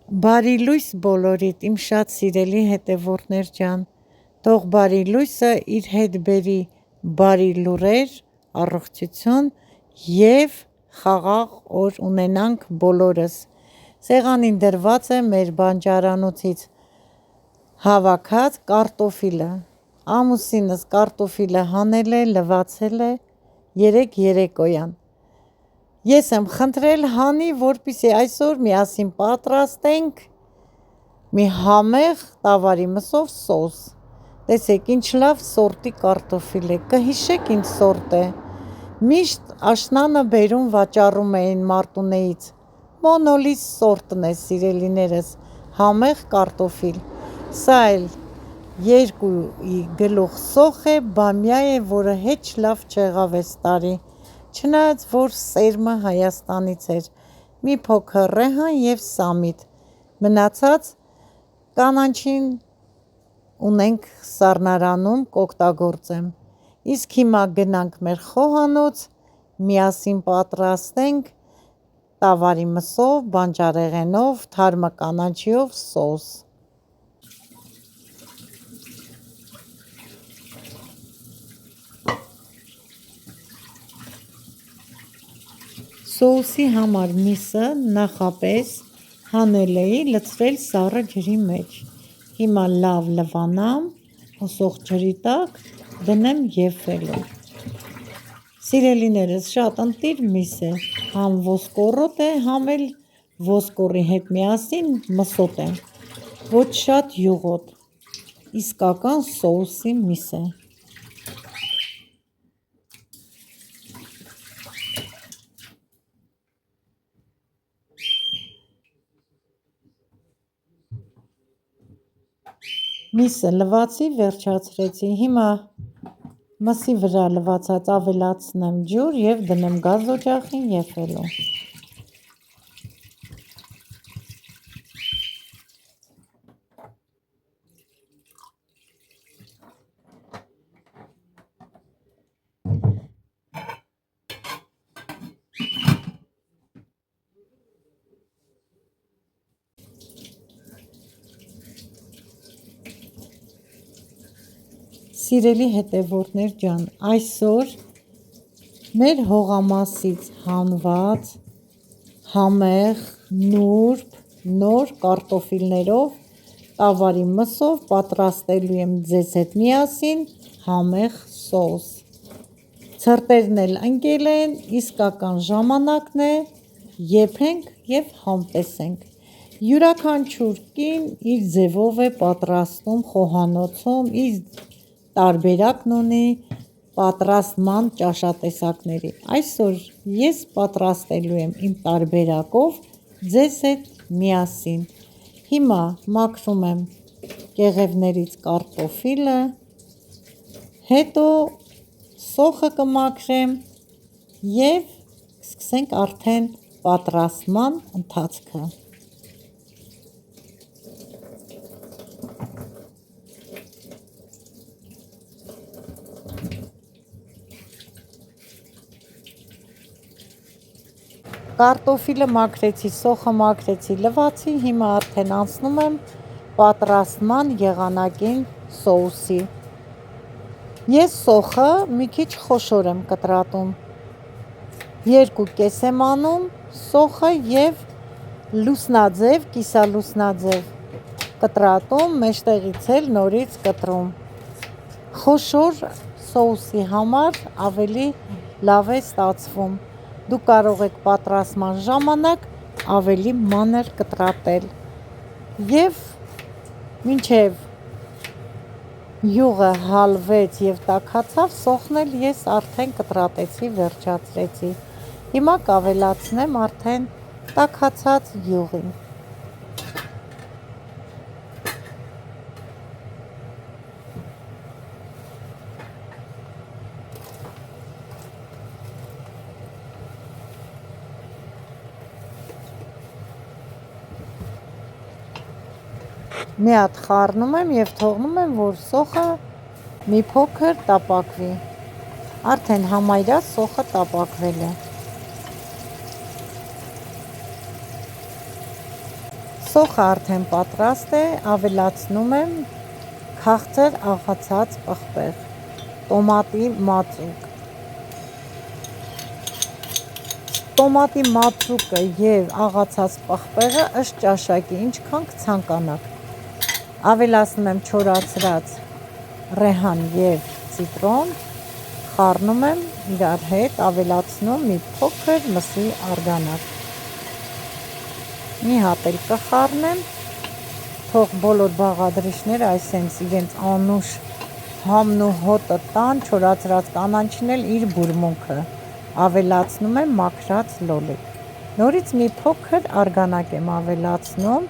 Բարի լույս բոլորիդ, իմ շատ սիրելի հետևորդներ ջան, թող բարի լույսը իր հետ բերի բարի լուրեր, առողջություն և խաղաղ օր ունենանք բոլորս։ Սեղանին դրված է մեր բանջարանոցից հավաքած կարտոֆիլը։ Ամուսինս կարտոֆիլը հանել է, լվացել է երեկոյան։ Ես եմ խնդրել հանի, որպեսզի այսօր միասին պատրաստենք մի համեղ տավարի մսով սոս։ Տեսեք ինչ լավ սորտի կարտոֆիլ է, կհիշեք ինչ սորտ է։ Միշտ աշնանը բերում վաճառում էին Մարտունեից։ Մոնոլիս սորտն է, սիրելիներս, համեղ կարտոֆիլ։ Սա էլ 2 գլուխ սոխ է, բամյա է, որը հեչ լավ չեղավ էս տարի, չնայած որ սերմը Հայաստանից էր, մի փոքր ռեհան և սամիտ, մնացած կանաչին ունենք սառնարանում կօգտագործեմ։ Իսկ հիմա գնանք մեր խոհանոց, միասին պատրաստենք տավարի մսով, բանջարեղենով, թարմը կանաչիով սոս։ Սոուսի համար միսը նախապես հանել էի, լցրել սառը ջրի մեջ։ Հիմա լավ լվանամ, հոսող ջրի տակ դնեմ եփվելու։ Սիրելիներս, շատ ընտիր միս է, համ ոսկորոտ է, համ էլ ոսկորի հետ միասին մսոտ է, ոչ շատ յուղոտ, իսկական սոուսի միս է։ Միսը լվացի, վերջացրեցի, հիմա մսի վրա լվացած ավելացնեմ ջուր և դնեմ գազօջախին եփվելու։ Սիրելի հետևորդներ ջան, այսօր մեր հողամասից հանված համեղ, նուրբ, նոր կարտոֆիլներով տավարի մսով պատրաստելու եմ ձեզ հետ միասին համեղ սոս։ Ցրտերն էլ ընկել են, իսկական ժամանակն է, եփենք և համտեսենք։ Յուրաքանչյուր կին իր ձևով է պատրաստում խոհանոցում, իր տարբերակն ունի պատրաստման ճաշատեսակների։ Այսօր ես պատրաստելու եմ իմ տարբերակով ձեզ հետ միասին։ Հիմա մաքրում եմ կեղևներից կարտոֆիլը, հետո սոխը կմաքրեմ և սկսենք արդեն պատրաստման ընթացքը։ Կարտոֆիլը մաքրեցի, սոխը մաքրեցի, լվացի, հիմա արդեն անցնում եմ պատրաստման եղանակին սոուսի։ Ես սոխը մի քիչ խոշոր եմ կտրատում, 2 կես եմ անում սոխը և լուսնաձև, կիսալուսնաձև կտրատում, մեջտեղից էլ նորից կտրում։ Խոշոր սոուսի համար ավելի լավ է ստացվում։ Դուք կարող եք պատրաստման ժամանակ ավելի մանր կտրատել և մինչև յուղը հալվեց և տաքացավ, սոխն էլ ես արդեն կտրատեցի, վերջացրեցի։ Հիմա կավելացնեմ արդեն տաքացած յուղին։ Մի հատ խառնում եմ և թողնում եմ, որ սոխը մի փոքր տապակվի։ Արդեն համարյա սոխը տապակվել է։ Սոխը արդեն պատրաստ է, ավելացնում եմ քաղցր աղացած պղպեղ, տոմատի մածուկ։ Տոմատի մածուկը և աղացած պղպեղը ըստ ճաշակի, ինչքան կցանկանաք։ Ավելացնում եմ չորացրած ռեհան և ցիտրոն, խառնում եմ իրար հետ, ավելացնում մի փոքր մսի արգանակ։ Մի հատ էլ կխառնեմ, թող բոլոր բաղադրիչները այսենց իրենց անուշ համն ու հոտը տան, չորացրած կանաչին էլ իր բուրմունքը։ Ավելացնում եմ մաքրած լոլիկ։ Նորից մի փոքր արգանակ եմ ավելացնում,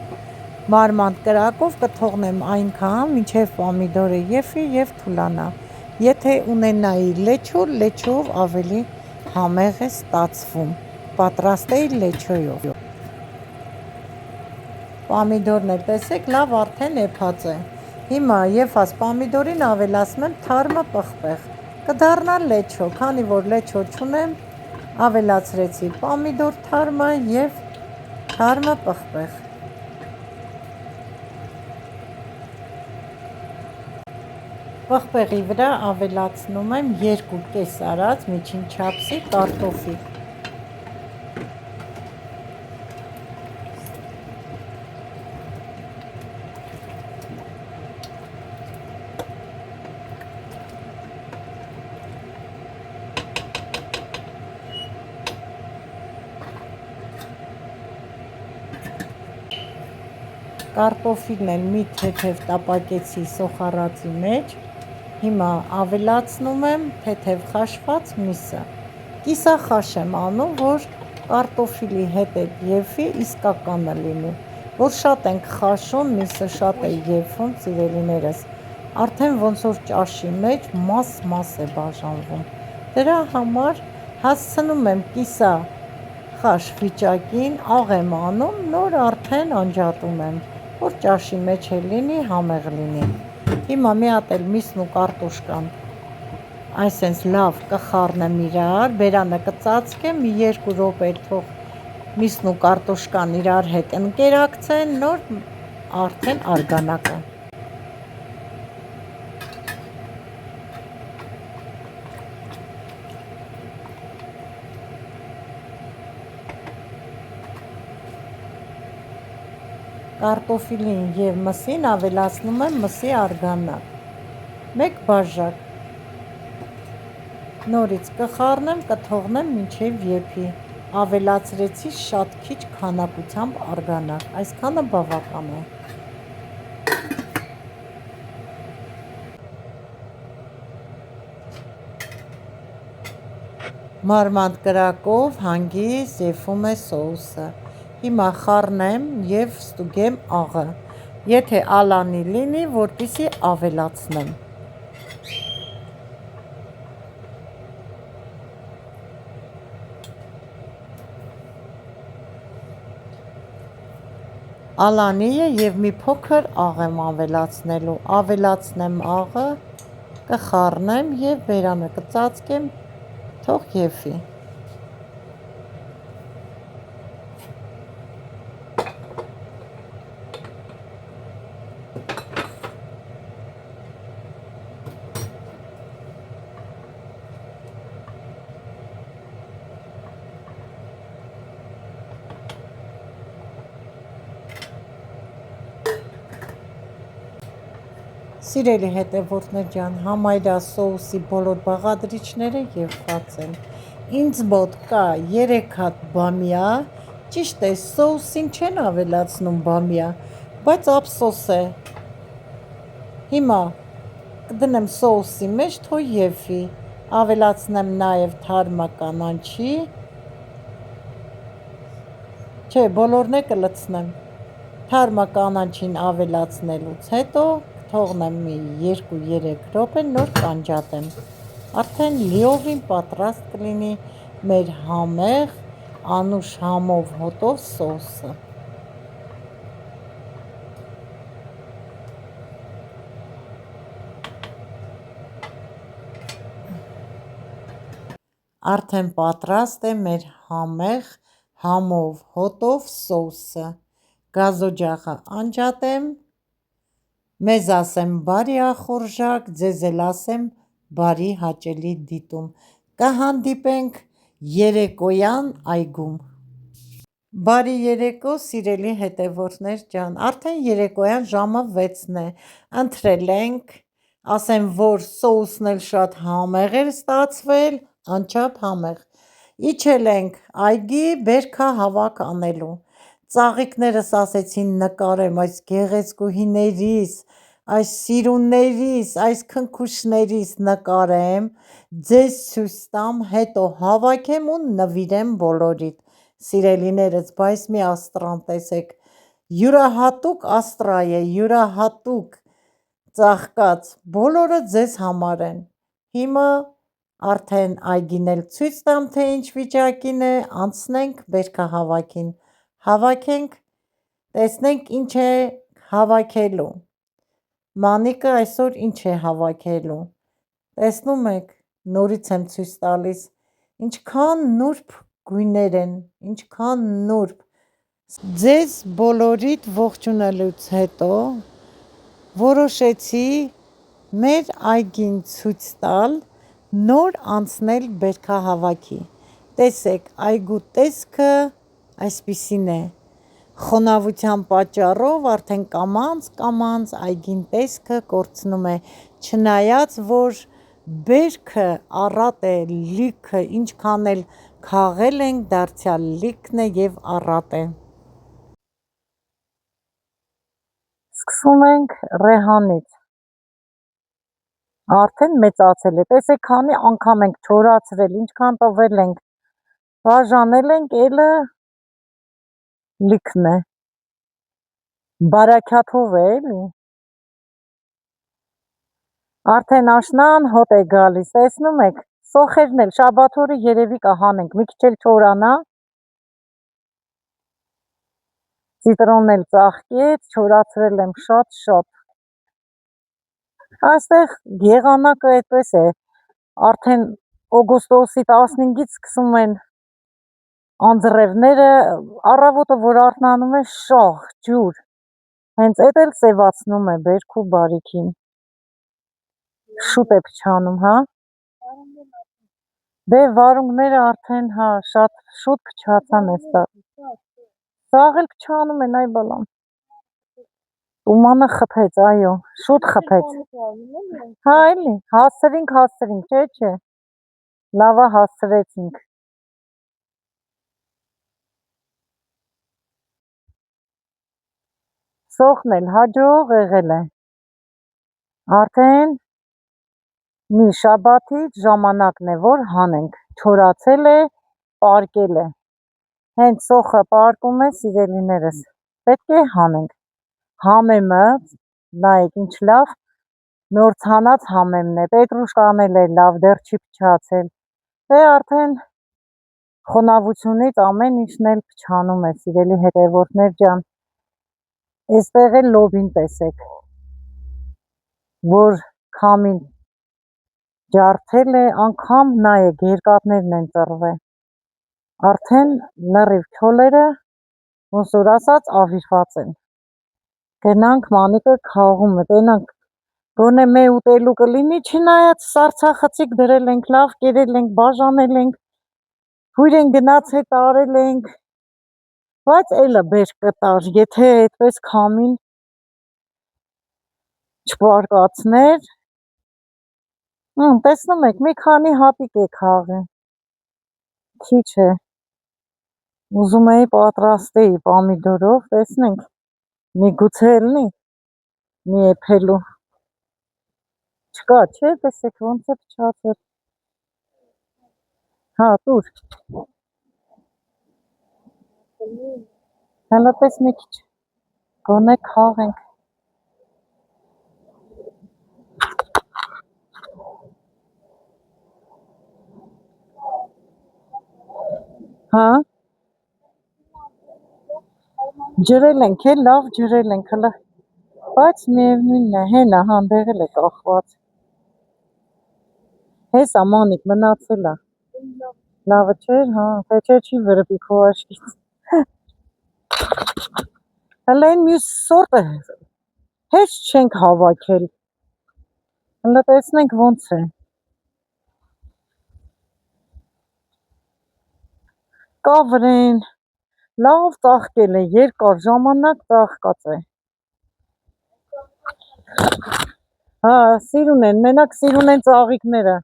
մարմանդ կրակով կթողնեմ այնքան, մինչև պոմիդորը եփի և թուլանա։ Եթե ունենայի լեչով ավելի համեղ է ստացվում։ Պատրաստ է լեչոյով։ Պոմիդորն էլ տեսեք լավ արդեն եփած է։ Հիմա եփած պոմիդորին ավելացնում եմ թարմը պղպեղ։ Կդառնա լեչո, քանի որ լեչո չունեմ, ավելացրեցի պոմիդոր թարմը և թարմը պղպեղ։ Պղպեղի վրա ավելացնում եմ 2 կես արած միջին չափսի կարտոֆիլ։ Կարտոֆիլն էլ մի թեթև տապակեցի սոխառածի մեջ, հիմա ավելացնում եմ թեթև խաշված միսը, կիսախաշ եմ անում, որ կարտոֆիլի հետ եփի, իսկականը լինի, որ շատ ենք խաշում, միսը շատ է եփվում, սիրելիներս, արդեն ոնց որ ճաշի մեջ մաս է բաժանվում, դրա համար հասցնում եմ կիսախաշ վիճակին, աղ եմ անում, նոր արդեն անջատում եմ, որ ճաշի մեջ էլ լինի, համեղ լինի։ Հիմա մի հատ էլ միսն ու կարտոշկան այսենց լավ կխառնեմ իրար, բերանը կծածկեմ, մի 2 րոպե թող միսն ու կարտոշկան իրար հետ ընկերակցեն, նոր արդեն արգանակը։ Կարտոֆիլին և մսին ավելացնում եմ մսի արգանակ, 1 բաժակ, նորից կխառնեմ, կթողնեմ մինչև եփի, ավելացրեցի շատ քիչ քանակությամբ արգանակ, այսքանը բավական է։ Մարմանդ կրակով հանգիստ եփում է սոուսը։ Հիմա խառնեմ և ստուգեմ աղը, եթե ալանի լինի, որպեսզի ավելացնեմ։ Ալանի է և մի փոքր աղ եմ ավելացնելու, ավելացնեմ աղը, կխառնեմ և բերանը կծածկեմ, թող եփի։ Սիրելի հետևորդներ ջան, համարյա սոուսի բոլոր բաղադրիչները եփված են։ Ինձ մոտ կա 3 հատ բամյա, ճիշտ է, սոուսին չեն ավելացնում բամյա, բայց ափսոս է։ Հիմա կդնեմ սոուսի մեջ, թող եփի, ավելացնեմ նաև թարմը կանաչի, չէ, բոլորն է կլցնեմ, թարմը կանաչին ավելացնելուց հետո թողնեմ մի 2-3 րոպե, նոր կանջատեմ, արդեն լիովին պատրաստ կլինի մեր համեղ անուշ համով հոտով սոուսը։ Արդեն պատրաստ է մեր համեղ համով հոտով սոուսը, գազօջախը անջատեմ, մեզ ասեմ բարի ախորժակ, ձեզ էլ ասեմ բարի հաճելի դիտում, կհանդիպենք երեկոյան այգում։ Բարի երեկո, սիրելի հետևորդներ ջան, արդեն երեկոյան ժամը 6-ն է, ընթրել ենք, ասեմ, որ սոուսն էլ շատ համեղ էր ստացվել, անչափ համեղ, իջել ենք այգի բերքահավաք անելու, ծաղիկներս ասեցին նկարեմ այս գեղեցկուհիներիս, այս սիրուններիս, այս քնքուշներիս նկարեմ, ձեզ ցույց տամ, հետո հավաքեմ ու նվիրեմ բոլորիդ, սիրելիներս, բայց մի աստռան տեսեք, յուրահատուկ աստռա է, յուրահատուկ ծաղկած, բոլորը ձեզ համար են, հիմա արդեն այգին էլ ցույց տամ, թե ինչ վիճակին է, անցնենք բերքահավաքին, հավաքենք, տեսնենք ինչ է հավաքելու, Մանիկը այսօր ինչ է հավաքելու, տեսնում եք, նորից եմ ցույց տալիս, ինչքան նուրբ գույներ են, ինչքան նուրբ, ձեզ բոլորիդ ողջունելուց հետո որոշեցի մեր այգին ցույց տալ, նոր անցնել բերքահավաքի, տեսեք այգու տեսքը այսպիսին է, խոնավության պատճառով արդեն կամանց այգին տեսքը կորցնում է, չնայած որ բերքը առատ է, լիքը, ինչքան էլ քաղել ենք, դարձյալ լիքն է և առատ է։ Սկսում ենք ռեհանից, արդեն մեծացել է, տեսեք քանի անգամ ենք չորացրել, ինչքան տվել ենք, բաժանել ենք, էլը լիքն է, բարաքաթով է էլի, արդեն աշնան հոտ է գալիս, տեսնում եք, սոխերն էլ շաբաթ օրը երևի կհանենք, մի քիչ էլ չորանա, Ցիտրոնն էլ ծաղկեց, չորացրել եմ շատ, այստեղ եղանակը այդպես է, արդեն օգոստոսի 15-ից սկսում են անձրևները, առավոտը որ արթնանում է շաղ, ջուր, հենց էդ էլ սևացնում է բերք ու բարիքին, շուտ է փչանում, հա, դե վարունգները արդեն, հա, շատ շուտ փչացան էստեղ, սաղ էլ փչանում են, այ բալամ, տումանը խփեց, այո, շուտ խփեց, հա էլի, հասցրինք, չէ, լավա հասցրեցինք, սոխն էլ հաջող եղել է, արդեն մի շաբաթից ժամանակն է, որ հանենք, չորացել է, պարկել է, հենց սոխը պարկում է, սիրելիներս, պետք է հանենք, համեմը, նայեք ինչ լավ, նոր ցանած համեմն է, պետրուշկան էլ է լավ, դեռ չի փչացել, դե արդեն խոնավությունից ամեն ինչն էլ փչանում է, սիրելի հետևորդներ ջան, էստեղ էլ լոբին տեսեք, որ քամին ջարդել է, անգամ նայեք, երկաթներն են ծռվել, արդեն լրիվ քյոլերը, ոնց որ ասած, ավիրված են, գնանք Մանիկը քաղում է, տենանք, գոնե մե ուտելու կլինի, չնայած սարցախցիկ դրել ենք, լավ կերել ենք, բաժանել ենք, հույր են գնացել տարել ենք, բայց էլը բերք կտար, եթե այդպես քամին չպարկացներ, տեսնում եք, մի քանի հատիկ է քաղել, քիչ է, ուզում էի պատրաստեի պամիդորով, տեսնենք, միգուցե ելնի, մի էփելու, չկա, չէ, տեսեք, ոնց է փչացել, հա, տուր, հələ պես մի քիչ, գոնե քաղենք, հա, ջրել ենք, լավ ջրել ենք, հələ, բայց միևնույնն է, հենա, հանդեղել է կախված, հեսա Մանիկ մնացել է, լավը չէր, հա, թե չէ չի վրպի քո աչքից, Հələ այն մյուս սորտը հեչ չենք հավաքել։ Հələ տեսնենք ոնց է։ Կավրեն, լավ ծաղկել է, երկար ժամանակ ծաղկած է։ Հա, սիրուն են, մենակ սիրուն են ծաղիկները։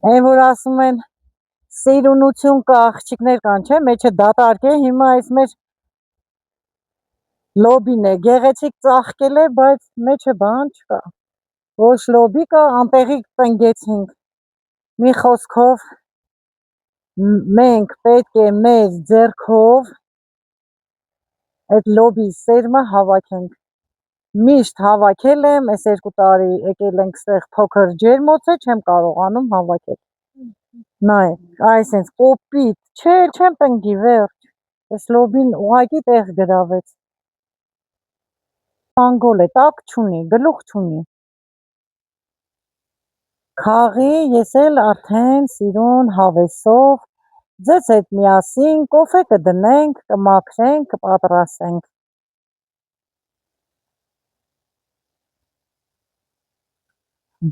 Այն որ ասում են սիրունություն կա, աղջիկներ կան, չէ՞, մեջը դատարկ է, հիմա այս մեր լոբին է, գեղեցիկ ծաղկել է, բայց մեջը բան չկա։ Ոչ լոբի կա, անտեղի տնգեցինք։ Մի խոսքով մենք պետք է մեր ձեռքով այդ լոբի սերմը հավաքենք։ Միշտ հավաքել եմ, այս 2 տարի եկել ենք ստեղ փոքր ջերմոց է, չեմ կարողանում հավաքել։ Նայ, այսենց կոպիտ, չէ, չեմ տնգի, վերջ։ Այս լոբին ուղակի տեղ գրավեց։ Անգոլ է, տակ չունի, գլուխ չունի։ Խաղի, ես էլ արդեն սիրուն հավեսով ձեզ հետ միասին կոֆե կդնենք, կմաքրենք, կպատրաստենք։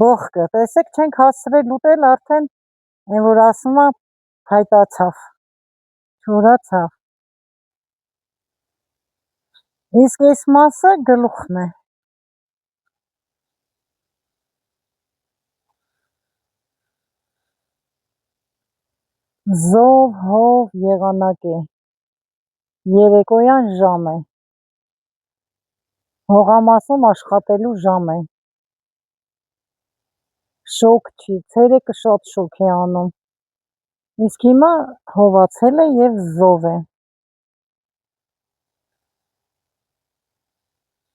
Բողկը, տեսեք, չենք հասցրել ուտել, արդեն այն որ ասում է փայտացավ, չորացավ։ Իսկ այս մասը գլուխն է։ Զով հով եղանակ է, երեկոյան ժամ է, հողամասում աշխատելու ժամ է, շոգ չի, ցերեկը շատ շոգ է անում, իսկ հիմա հովացել է և զով է։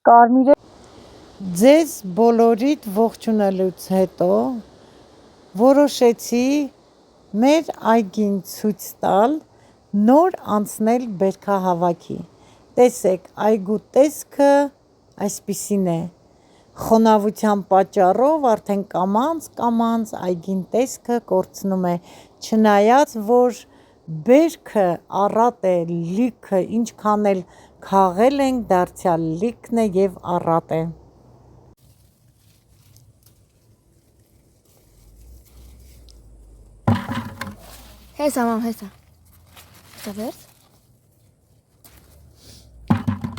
Կարմիր է։ Ձեզ բոլորիդ ողջունելուց հետո որոշեցի մեր այգին ցույց տալ, նոր անցնել բերքահավաքի։ Տեսեք, այգու տեսքը այսպիսին է։ Խոնավության պատճառով արդեն կամանց այգին տեսքը կորցնում է, չնայած որ բերքը առատ է, լիքը, ինչքան էլ քաղել ենք, դարձյալ լիքն է և առատ է։ Հեսա, մամ, հեսա։ Հեսա վերց։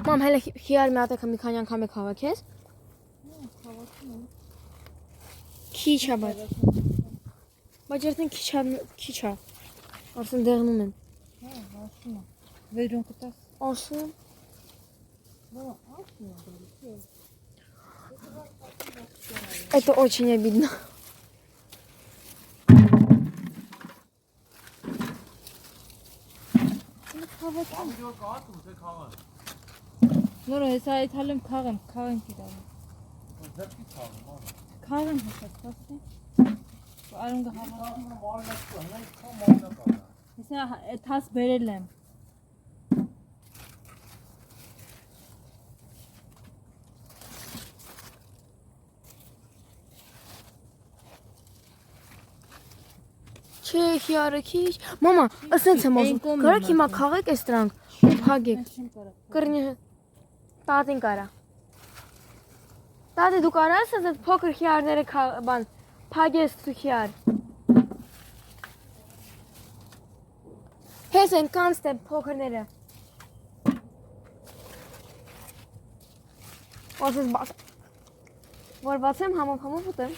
Մամ, հələ խիար մի հատ եկա մի քանի անգամ եք հավաքես։ Քիչ է, բայց երթեն քիչ է։ Արդեն դեղնում են։ Հա, ասում է։ Վերում կտաս։ Ասում։ Это очень обидно. Նորը հեսա այդ հալեմ քաղեմ իրար։ Քաղեմ հեսա, սպասի։ Արունգը հավա։ Հեսա թաս բերել եմ։ Չէ, խիարը քիչ։ Մամա, ասենց եմ ասում, կարեք հիմա քաղեք այս դրանք ու փագեք։ Կրնի տատին կարա։ Տատի դու կարաս ասենց փոքր խիարները բան փագես դու խիար։ Հես են կանցտ է փոքրները։ Ասենց բաց։ Որ բացեմ համով ուտեմ։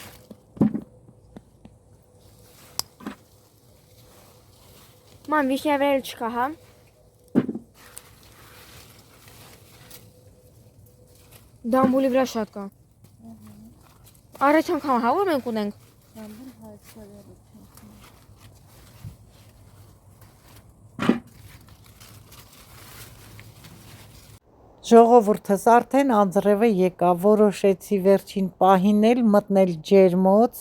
Մամ, վիշնյա վերել չկա, հա։ Դամբուլի վրա շատ կա։ Առաջ անգամ հա որ մենք ունենք։ Ժողովուրդս արդեն անձրևը եկավ, որոշեցի վերջին պահին էլ մտնել ջերմոց,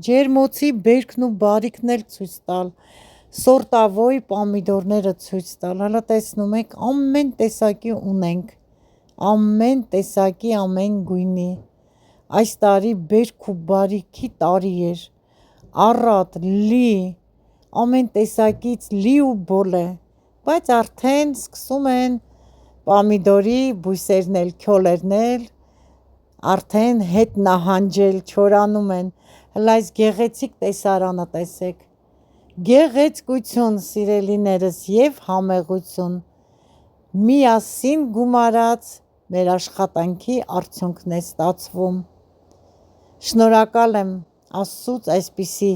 ջերմոցի բերքն ու բարիքն էլ ցույց տալ, սորտավոյ պոմիդորները ցույց տալ, հələ տեսնում եք ամեն տեսակի ունենք, ամեն տեսակի, ամեն գույնի, այս տարի բերք ու բարիքի տարի էր, առատ, լի, ամեն տեսակից լի ու բոլ է, բայց արդեն սկսում են պամիդորի բույսերն էլ, քյոլերն էլ արդեն հետ նահանջել, չորանում են։ Հələ այս գեղեցիկ տեսարանը տեսեք։ Գեղեցկություն, սիրելիներս, եւ համեղություն միասին գումարած մեր աշխատանքի արդյունքն է ստացվում։ Շնորհակալ եմ Աստծուց այսպիսի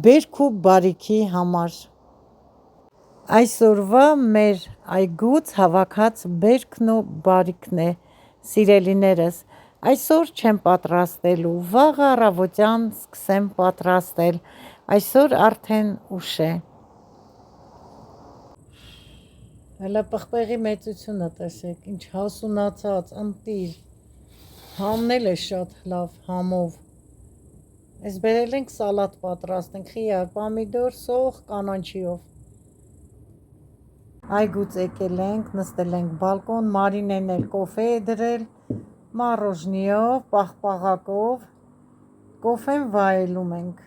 բերք ու բարիքի համար։ Այսօրվա մեր այգուց հավաքած բերքն ու բարիքն է, սիրելիներս, այսօր չեմ պատրաստելու, վաղ առավոտյան սկսեմ պատրաստել, այսօր արդեն ուշ է։ Հələ պղպեղի մեծությունը տեսեք, ինչ հասունացած, ընտիր, համն էլ է շատ լավ, համով։ Այս բերել ենք սալատ պատրաստենք, խիար, պամիդոր, սոխ, կանաչիով։ Այգուց եկել ենք, նստել ենք բալկոն, Մարինեն էլ կոֆե է դրել, մառոժնիով, պաղպաղակով, կոֆեն վայելում ենք։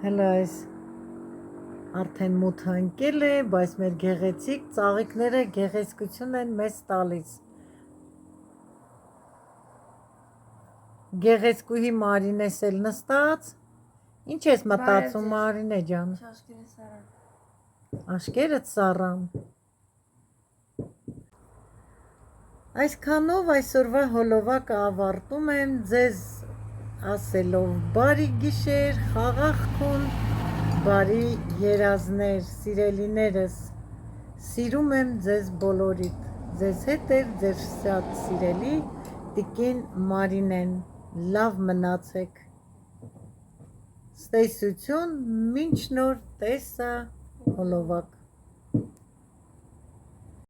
Հələ այս արդեն մութը ընկել է, բայց մեր գեղեցիկ ծաղիկները գեղեցկություն են մեզ տալիս։ Գեղեցկուհի Մարինես էլ նստած, ինչ ես մտածում Մարինե ջան։ Աշկերդ սառան։ Այսքանով այսօրվա հոլովակը ավարտում եմ, ձեզ ասելով բարի գիշեր, խաղաղ քուն, բարի երազներ, սիրելիներս, սիրում եմ ձեզ բոլորիդ, ձեզ հետ էր ձեր շատ սիրելի տիկին Մարինեն, լավ մնացեք, ստեսություն, մինչ նոր տեսա հոլովակ։